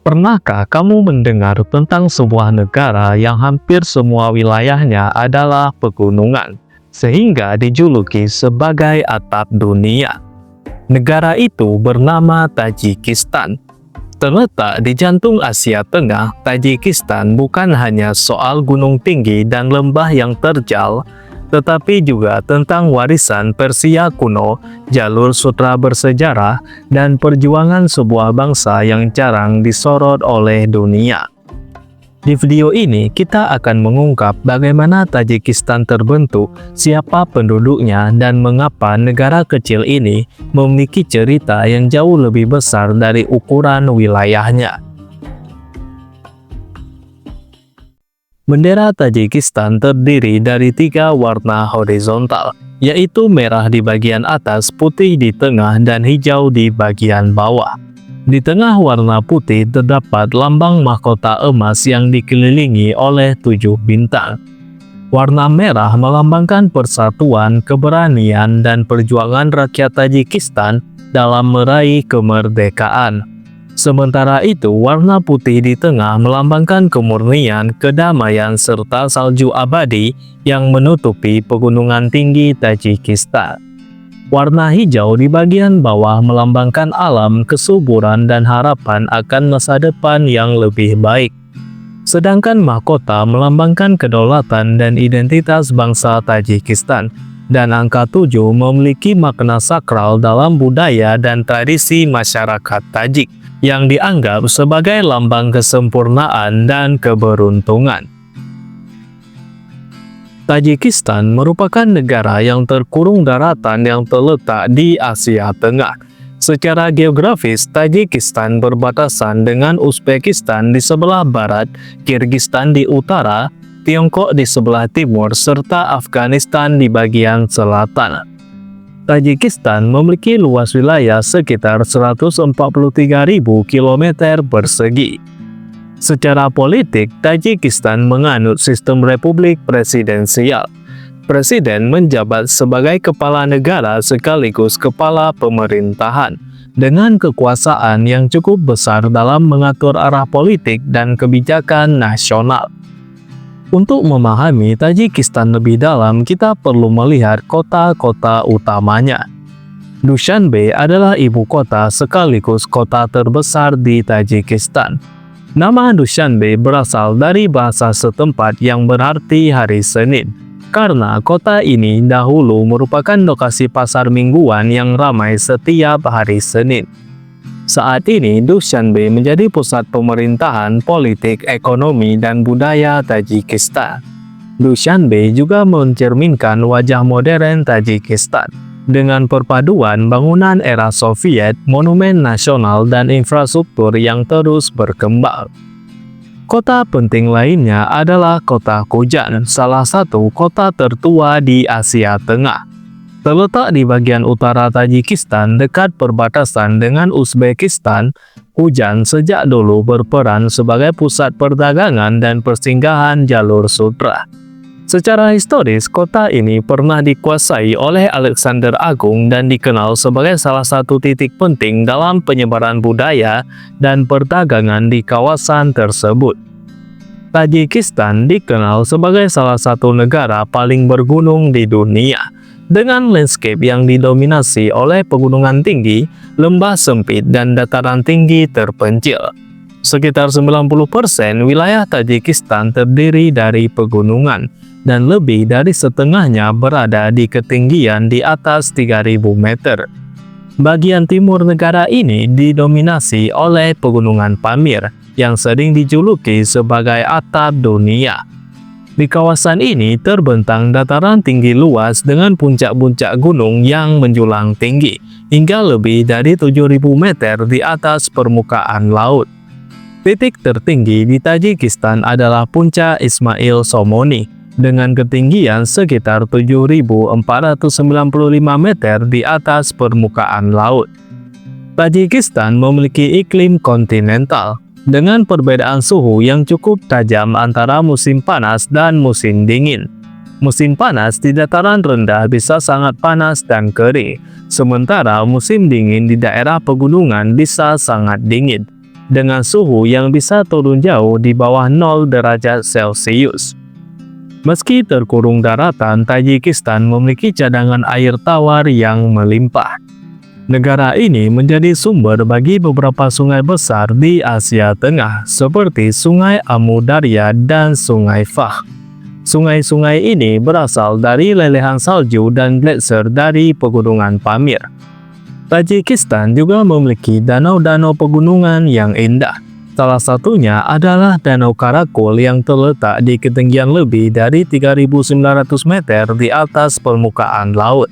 Pernahkah kamu mendengar tentang sebuah negara yang hampir semua wilayahnya adalah pegunungan, sehingga dijuluki sebagai atap dunia? Negara itu bernama Tajikistan. Terletak di jantung Asia Tengah, Tajikistan bukan hanya soal gunung tinggi dan lembah yang terjal, tetapi juga tentang warisan Persia kuno, jalur sutra bersejarah, dan perjuangan sebuah bangsa yang jarang disorot oleh dunia. Di video ini, kita akan mengungkap bagaimana Tajikistan terbentuk, siapa penduduknya, dan mengapa negara kecil ini memiliki cerita yang jauh lebih besar dari ukuran wilayahnya. Bendera Tajikistan terdiri dari 3 warna horizontal, yaitu merah di bagian atas, putih di tengah, dan hijau di bagian bawah. Di tengah warna putih terdapat lambang mahkota emas yang dikelilingi oleh 7 bintang. Warna merah melambangkan persatuan, keberanian, dan perjuangan rakyat Tajikistan dalam meraih kemerdekaan. Sementara itu, warna putih di tengah melambangkan kemurnian, kedamaian, serta salju abadi yang menutupi pegunungan tinggi Tajikistan. Warna hijau di bagian bawah melambangkan alam, kesuburan, dan harapan akan masa depan yang lebih baik. Sedangkan mahkota melambangkan kedaulatan dan identitas bangsa Tajikistan, dan angka 7 memiliki makna sakral dalam budaya dan tradisi masyarakat Tajik, yang dianggap sebagai lambang kesempurnaan dan keberuntungan. Tajikistan merupakan negara yang terkurung daratan yang terletak di Asia Tengah. Secara geografis, Tajikistan berbatasan dengan Uzbekistan di sebelah barat, Kirgistan di utara, Tiongkok di sebelah timur, serta Afghanistan di bagian selatan. Tajikistan memiliki luas wilayah sekitar 143.000 km persegi. Secara politik, Tajikistan menganut sistem republik presidensial. Presiden menjabat sebagai kepala negara sekaligus kepala pemerintahan, dengan kekuasaan yang cukup besar dalam mengatur arah politik dan kebijakan nasional. Untuk memahami Tajikistan lebih dalam, kita perlu melihat kota-kota utamanya. Dushanbe adalah ibu kota sekaligus kota terbesar di Tajikistan. Nama Dushanbe berasal dari bahasa setempat yang berarti hari Senin, karena kota ini dahulu merupakan lokasi pasar mingguan yang ramai setiap hari Senin. Saat ini, Dushanbe menjadi pusat pemerintahan, politik, ekonomi, dan budaya Tajikistan. Dushanbe juga mencerminkan wajah modern Tajikistan, dengan perpaduan bangunan era Soviet, monumen nasional, dan infrastruktur yang terus berkembang. Kota penting lainnya adalah kota Kujan, salah satu kota tertua di Asia Tengah. Terletak di bagian utara Tajikistan dekat perbatasan dengan Uzbekistan, Kujan sejak dulu berperan sebagai pusat perdagangan dan persinggahan jalur sutra. Secara historis, kota ini pernah dikuasai oleh Alexander Agung dan dikenal sebagai salah satu titik penting dalam penyebaran budaya dan perdagangan di kawasan tersebut. Tajikistan dikenal sebagai salah satu negara paling bergunung di dunia, dengan landscape yang didominasi oleh pegunungan tinggi, lembah sempit, dan dataran tinggi terpencil. Sekitar 90% wilayah Tajikistan terdiri dari pegunungan, dan lebih dari setengahnya berada di ketinggian di atas 3.000 meter. Bagian timur negara ini didominasi oleh pegunungan Pamir, yang sering dijuluki sebagai atap dunia. Di kawasan ini terbentang dataran tinggi luas dengan puncak-puncak gunung yang menjulang tinggi, hingga lebih dari 7.000 meter di atas permukaan laut. Titik tertinggi di Tajikistan adalah Puncak Ismail Somoni, dengan ketinggian sekitar 7.495 meter di atas permukaan laut. Tajikistan memiliki iklim kontinental, dengan perbedaan suhu yang cukup tajam antara musim panas dan musim dingin. Musim panas di dataran rendah bisa sangat panas dan kering, sementara musim dingin di daerah pegunungan bisa sangat dingin. dengan suhu yang bisa turun jauh di bawah 0 derajat Celcius. Meski terkurung daratan, Tajikistan memiliki cadangan air tawar yang melimpah. Negara ini menjadi sumber bagi beberapa sungai besar di Asia Tengah, seperti Sungai Amu Darya dan Sungai Fah. Sungai-sungai ini berasal dari lelehan salju dan gletser dari pegunungan Pamir. Tajikistan juga memiliki danau-danau pegunungan yang indah. Salah satunya adalah Danau Karakul yang terletak di ketinggian lebih dari 3.900 meter di atas permukaan laut.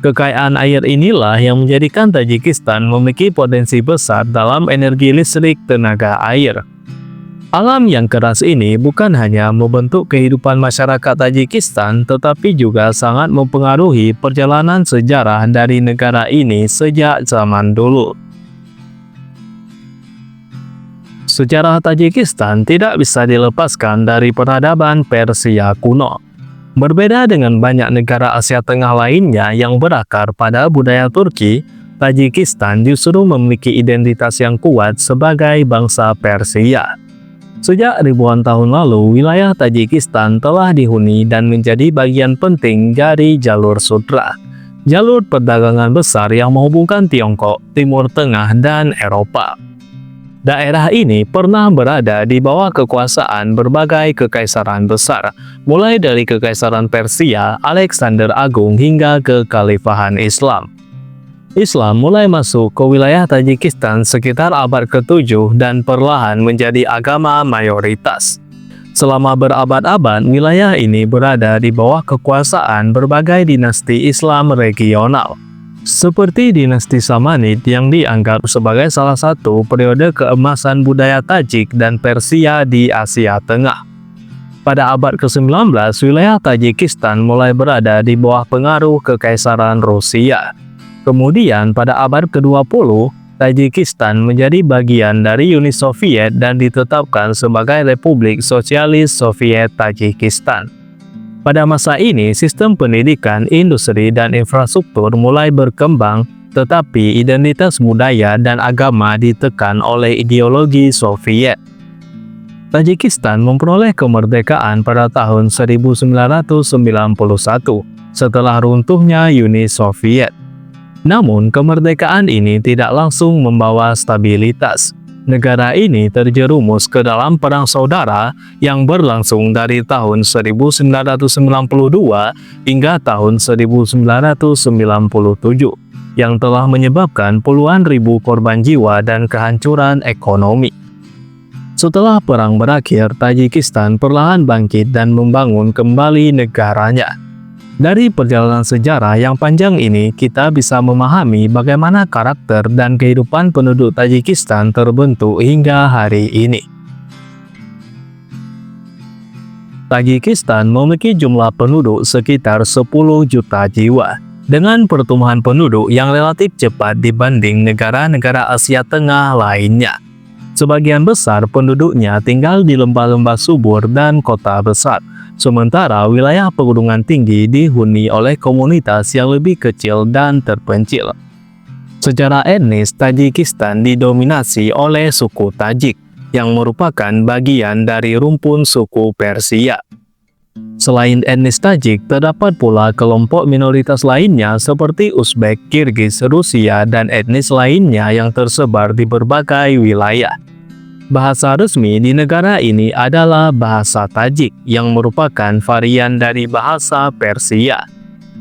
Kekayaan air inilah yang menjadikan Tajikistan memiliki potensi besar dalam energi listrik tenaga air. Alam yang keras ini bukan hanya membentuk kehidupan masyarakat Tajikistan, tetapi juga sangat mempengaruhi perjalanan sejarah dari negara ini sejak zaman dulu. Sejarah Tajikistan tidak bisa dilepaskan dari peradaban Persia kuno. Berbeda dengan banyak negara Asia Tengah lainnya yang berakar pada budaya Turki, Tajikistan justru memiliki identitas yang kuat sebagai bangsa Persia. Sejak ribuan tahun lalu, wilayah Tajikistan telah dihuni dan menjadi bagian penting dari jalur sutra, jalur perdagangan besar yang menghubungkan Tiongkok, Timur Tengah, dan Eropa. Daerah ini pernah berada di bawah kekuasaan berbagai kekaisaran besar, mulai dari Kekaisaran Persia, Alexander Agung hingga Kekhalifahan Islam. Islam mulai masuk ke wilayah Tajikistan sekitar abad ke-7 dan perlahan menjadi agama mayoritas. Selama berabad-abad, wilayah ini berada di bawah kekuasaan berbagai dinasti Islam regional, seperti dinasti Samanid yang dianggap sebagai salah satu periode keemasan budaya Tajik dan Persia di Asia Tengah. Pada abad ke-19, wilayah Tajikistan mulai berada di bawah pengaruh Kekaisaran Rusia. Kemudian pada abad ke-20, Tajikistan menjadi bagian dari Uni Soviet dan ditetapkan sebagai Republik Sosialis Soviet Tajikistan. Pada masa ini, sistem pendidikan, industri, dan infrastruktur mulai berkembang, tetapi identitas budaya dan agama ditekan oleh ideologi Soviet. Tajikistan memperoleh kemerdekaan pada tahun 1991 setelah runtuhnya Uni Soviet. Namun, kemerdekaan ini tidak langsung membawa stabilitas. Negara ini terjerumus ke dalam perang saudara yang berlangsung dari tahun 1992 hingga tahun 1997, yang telah menyebabkan puluhan ribu korban jiwa dan kehancuran ekonomi. Setelah perang berakhir, Tajikistan perlahan bangkit dan membangun kembali negaranya. Dari perjalanan sejarah yang panjang ini, kita bisa memahami bagaimana karakter dan kehidupan penduduk Tajikistan terbentuk hingga hari ini. Tajikistan memiliki jumlah penduduk sekitar 10 juta jiwa, dengan pertumbuhan penduduk yang relatif cepat dibanding negara-negara Asia Tengah lainnya. Sebagian besar penduduknya tinggal di lembah-lembah subur dan kota besar, sementara wilayah pegunungan tinggi dihuni oleh komunitas yang lebih kecil dan terpencil. Secara etnis, Tajikistan didominasi oleh suku Tajik, yang merupakan bagian dari rumpun suku Persia. Selain etnis Tajik, terdapat pula kelompok minoritas lainnya seperti Uzbek, Kirgiz, Rusia, dan etnis lainnya yang tersebar di berbagai wilayah. Bahasa resmi di negara ini adalah bahasa Tajik, yang merupakan varian dari bahasa Persia.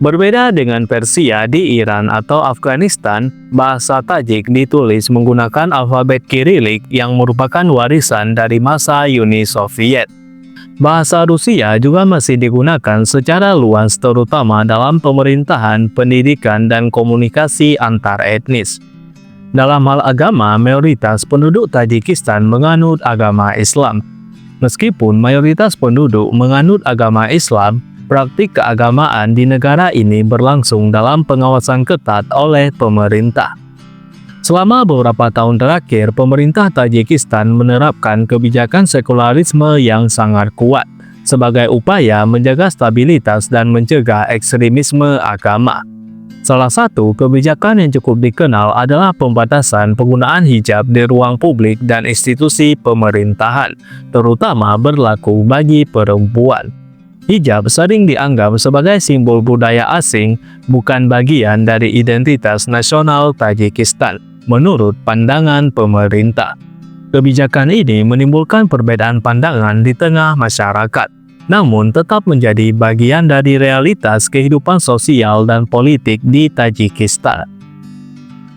Berbeda dengan Persia di Iran atau Afghanistan, bahasa Tajik ditulis menggunakan alfabet Kirilik yang merupakan warisan dari masa Uni Soviet. Bahasa Rusia juga masih digunakan secara luas, terutama dalam pemerintahan, pendidikan, dan komunikasi antar etnis. Dalam hal agama, mayoritas penduduk Tajikistan menganut agama Islam. Meskipun mayoritas penduduk menganut agama Islam, praktik keagamaan di negara ini berlangsung dalam pengawasan ketat oleh pemerintah. Selama beberapa tahun terakhir, pemerintah Tajikistan menerapkan kebijakan sekularisme yang sangat kuat sebagai upaya menjaga stabilitas dan mencegah ekstremisme agama. Salah satu kebijakan yang cukup dikenal adalah pembatasan penggunaan hijab di ruang publik dan institusi pemerintahan, terutama berlaku bagi perempuan. Hijab sering dianggap sebagai simbol budaya asing, bukan bagian dari identitas nasional Tajikistan, menurut pandangan pemerintah. Kebijakan ini menimbulkan perbedaan pandangan di tengah masyarakat, namun tetap menjadi bagian dari realitas kehidupan sosial dan politik di Tajikistan.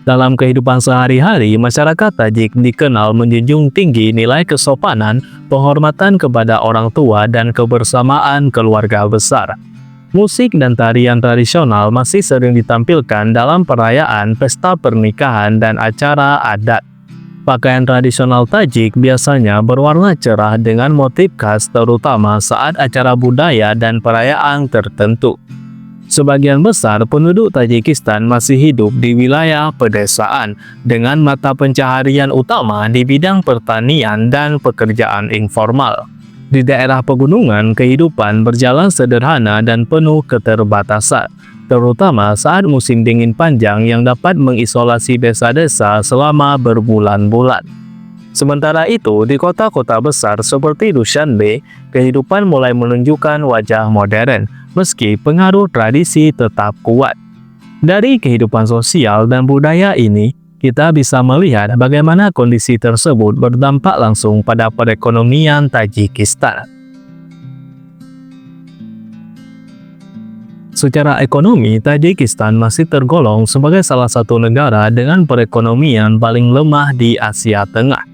Dalam kehidupan sehari-hari, masyarakat Tajik dikenal menjunjung tinggi nilai kesopanan, penghormatan kepada orang tua, dan kebersamaan keluarga besar. Musik dan tarian tradisional masih sering ditampilkan dalam perayaan, pesta pernikahan, dan acara adat. Pakaian tradisional Tajik biasanya berwarna cerah dengan motif khas, terutama saat acara budaya dan perayaan tertentu. Sebagian besar penduduk Tajikistan masih hidup di wilayah pedesaan, dengan mata pencaharian utama di bidang pertanian dan pekerjaan informal. Di daerah pegunungan, kehidupan berjalan sederhana dan penuh keterbatasan, terutama saat musim dingin panjang yang dapat mengisolasi desa-desa selama berbulan-bulan. Sementara itu, di kota-kota besar seperti Dushanbe, kehidupan mulai menunjukkan wajah modern, meski pengaruh tradisi tetap kuat. Dari kehidupan sosial dan budaya ini, kita bisa melihat bagaimana kondisi tersebut berdampak langsung pada perekonomian Tajikistan. Secara ekonomi, Tajikistan masih tergolong sebagai salah satu negara dengan perekonomian paling lemah di Asia Tengah.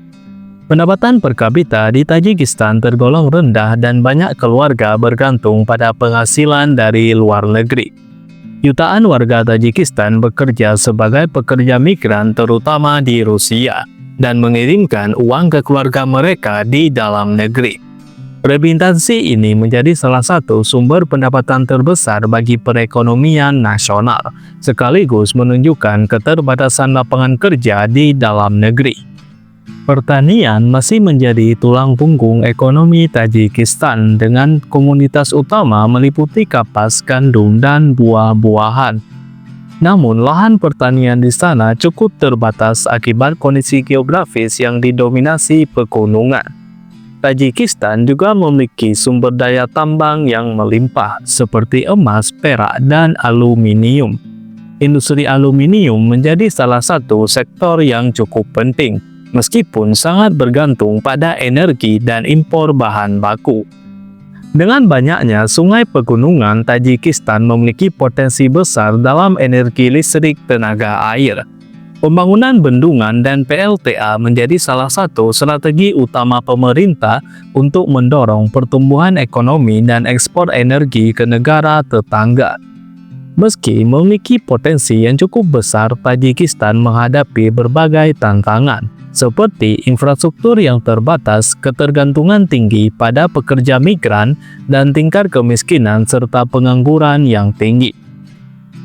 Pendapatan per kapita di Tajikistan tergolong rendah dan banyak keluarga bergantung pada penghasilan dari luar negeri. Jutaan warga Tajikistan bekerja sebagai pekerja migran terutama di Rusia dan mengirimkan uang ke keluarga mereka di dalam negeri. Remitansi ini menjadi salah satu sumber pendapatan terbesar bagi perekonomian nasional, sekaligus menunjukkan keterbatasan lapangan kerja di dalam negeri. Pertanian masih menjadi tulang punggung ekonomi Tajikistan dengan komoditas utama meliputi kapas, gandum, dan buah-buahan. Namun, lahan pertanian di sana cukup terbatas akibat kondisi geografis yang didominasi pegunungan. Tajikistan juga memiliki sumber daya tambang yang melimpah seperti emas, perak, dan aluminium. Industri aluminium menjadi salah satu sektor yang cukup penting, meskipun sangat bergantung pada energi dan impor bahan baku. Dengan banyaknya sungai pegunungan, Tajikistan memiliki potensi besar dalam energi listrik tenaga air. Pembangunan bendungan dan PLTA menjadi salah satu strategi utama pemerintah untuk mendorong pertumbuhan ekonomi dan ekspor energi ke negara tetangga. Meski memiliki potensi yang cukup besar, Tajikistan menghadapi berbagai tantangan, seperti infrastruktur yang terbatas, ketergantungan tinggi pada pekerja migran, dan tingkat kemiskinan serta pengangguran yang tinggi.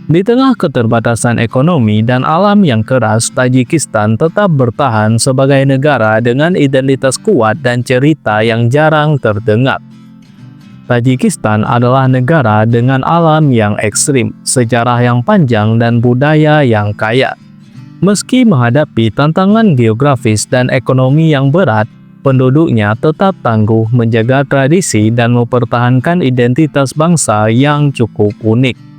Di tengah keterbatasan ekonomi dan alam yang keras, Tajikistan tetap bertahan sebagai negara dengan identitas kuat dan cerita yang jarang terdengar. Tajikistan adalah negara dengan alam yang ekstrim, sejarah yang panjang, dan budaya yang kaya. Meski menghadapi tantangan geografis dan ekonomi yang berat, penduduknya tetap tangguh menjaga tradisi dan mempertahankan identitas bangsa yang cukup unik.